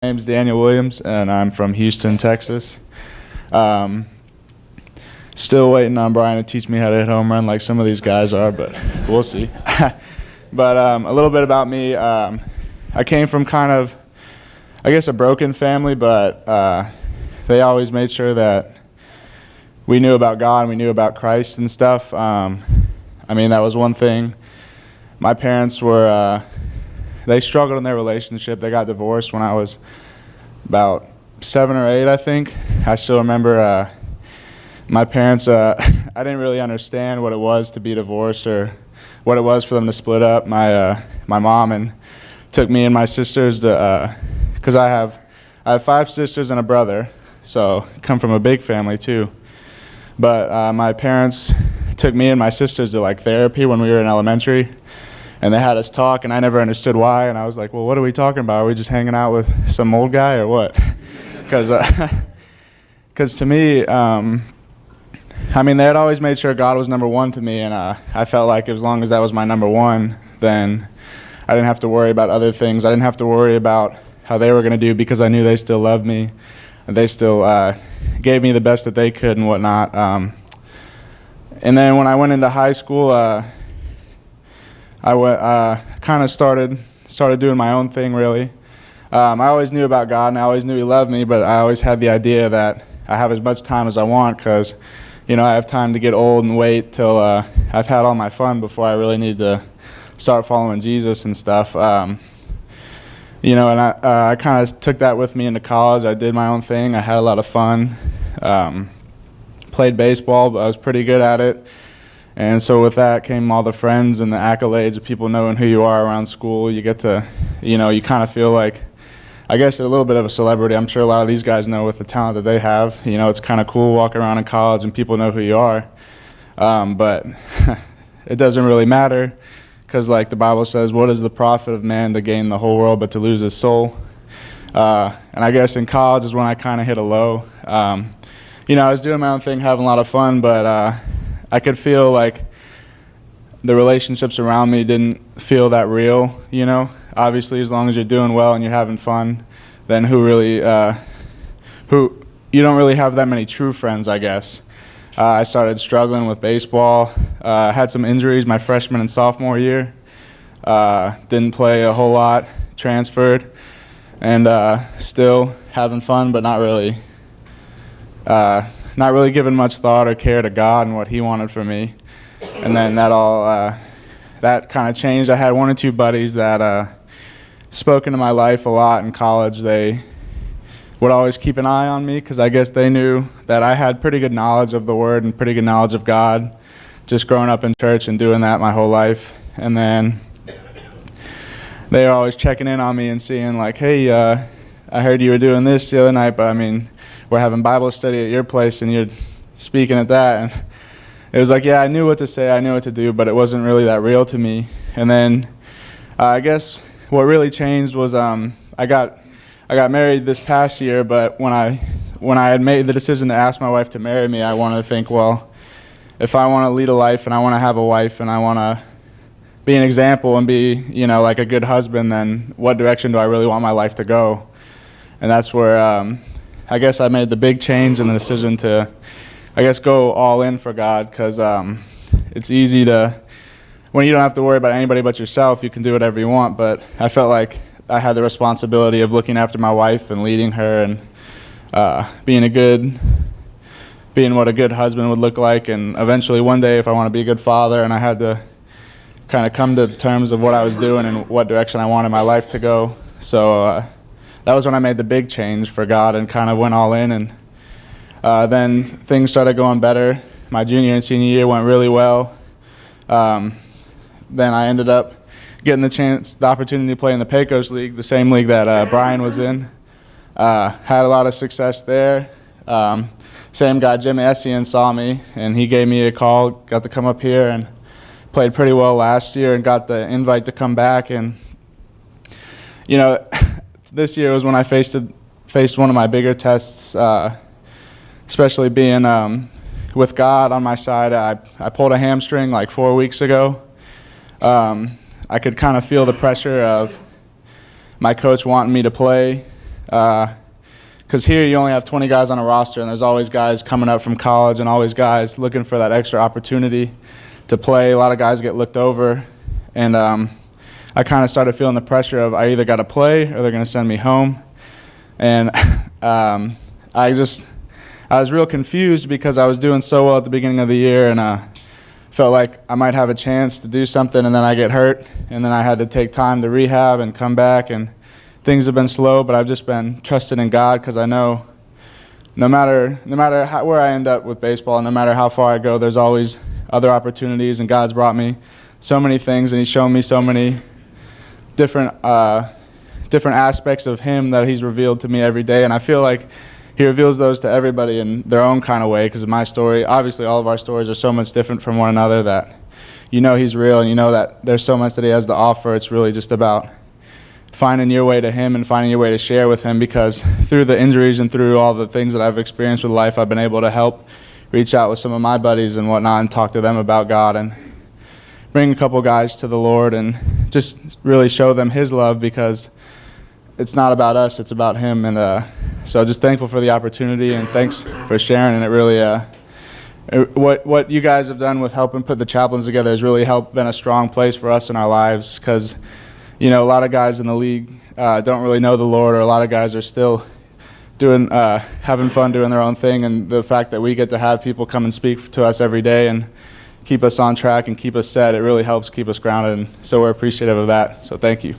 My name's Daniel Williams, and I'm from Houston, Texas. Still waiting on Brian to teach me how to hit home run like some of these guys are, but we'll see. But a little bit about me. I came from kind of, I guess, a broken family, but they always made sure that we knew about God and we knew about Christ and stuff. I mean, that was one thing. My parents were, they struggled in their relationship. They got divorced when I was about 7 or 8, I think. I still remember my parents, I didn't really understand what it was to be divorced or what it was for them to split up. My mom took me and my sisters to, because I have 5 sisters and a brother, so come from a big family too. But my parents took me and my sisters to like therapy when we were in elementary. And they had us talk, and I never understood why. And I was like, well, what are we talking about? Are we just hanging out with some old guy or what? Because to me, I mean, they had always made sure God was number one to me. And I felt like as long as that was my number one, then I didn't have to worry about other things. I didn't have to worry about how they were going to do because I knew they still loved me. And they still gave me the best that they could and whatnot. And then when I went into high school, I kind of started doing my own thing, really. I always knew about God, and I always knew He loved me, but I always had the idea that I have as much time as I want because, you know, I have time to get old and wait till I've had all my fun before I really need to start following Jesus and stuff. You know, and I kind of took that with me into college. I did my own thing. I had a lot of fun. Played baseball, but I was pretty good at it. And so with that came all the friends and the accolades of people knowing who you are around school. You get to, you know, you kind of feel like, I guess, a little bit of a celebrity. I'm sure a lot of these guys know with the talent that they have. You know, it's kind of cool walking around in college and people know who you are. But it doesn't really matter because, like the Bible says, what is the profit of man to gain the whole world but to lose his soul? And I guess in college is when I kind of hit a low. You know, I was doing my own thing, having a lot of fun, but I could feel like the relationships around me didn't feel that real, you know. Obviously, as long as you're doing well and you're having fun, then you don't really have that many true friends, I guess. I started struggling with baseball. Had some injuries my freshman and sophomore year. Didn't play a whole lot, transferred, and still having fun, but not really giving much thought or care to God and what He wanted for me. And then that kind of changed. I had 1 or 2 buddies that spoke into my life a lot in college. They would always keep an eye on me because I guess they knew that I had pretty good knowledge of the Word and pretty good knowledge of God, just growing up in church and doing that my whole life. And then they were always checking in on me and seeing like, hey, I heard you were doing this the other night, but I mean, we're having Bible study at your place and you're speaking at that. And it was like, yeah, I knew what to say, I knew what to do, but it wasn't really that real to me. And then I guess what really changed was I got married this past year, but when I had made the decision to ask my wife to marry me, I wanted to think, well, if I want to lead a life and I want to have a wife and I want to be an example and be, you know, like a good husband, then what direction do I really want my life to go? And that's where I guess I made the big change in the decision to, I guess, go all in for God because it's easy to, when you don't have to worry about anybody but yourself, you can do whatever you want. But I felt like I had the responsibility of looking after my wife and leading her and being what a good husband would look like. And eventually one day if I want to be a good father, and I had to kind of come to the terms of what I was doing and what direction I wanted my life to go. So that was when I made the big change for God and kind of went all in. And then things started going better. My junior and senior year went really well. Then I ended up getting the opportunity to play in the Pecos League, the same league that Brian was in. Had a lot of success there. Same guy, Jim Essien, saw me, and he gave me a call, got to come up here, and played pretty well last year and got the invite to come back. And, you know, this year was when I faced one of my bigger tests, especially being with God on my side. I pulled a hamstring like 4 weeks ago. I could kind of feel the pressure of my coach wanting me to play. Because here you only have 20 guys on a roster, and there's always guys coming up from college and always guys looking for that extra opportunity to play. A lot of guys get looked over, and I kind of started feeling the pressure of I either got to play or they're going to send me home. And I was real confused because I was doing so well at the beginning of the year, and felt like I might have a chance to do something, and then I get hurt, and then I had to take time to rehab and come back, and things have been slow, but I've just been trusting in God because I know no matter where I end up with baseball, no matter how far I go, there's always other opportunities, and God's brought me so many things, and He's shown me so many different aspects of Him that He's revealed to me every day, and I feel like He reveals those to everybody in their own kind of way because of my story. Obviously, all of our stories are so much different from one another that you know He's real, and you know that there's so much that He has to offer. It's really just about finding your way to Him and finding your way to share with Him, because through the injuries and through all the things that I've experienced with life, I've been able to help reach out with some of my buddies and whatnot and talk to them about God and bring a couple guys to the Lord and just really show them His love, because it's not about us, it's about Him. And so just thankful for the opportunity, and thanks for sharing. And it really what you guys have done with helping put the chaplains together has really been a strong place for us in our lives, because you know, a lot of guys in the league don't really know the Lord, or a lot of guys are still having fun doing their own thing. And the fact that we get to have people come and speak to us every day and keep us on track and keep us set, it really helps keep us grounded. And so we're appreciative of that. So thank you.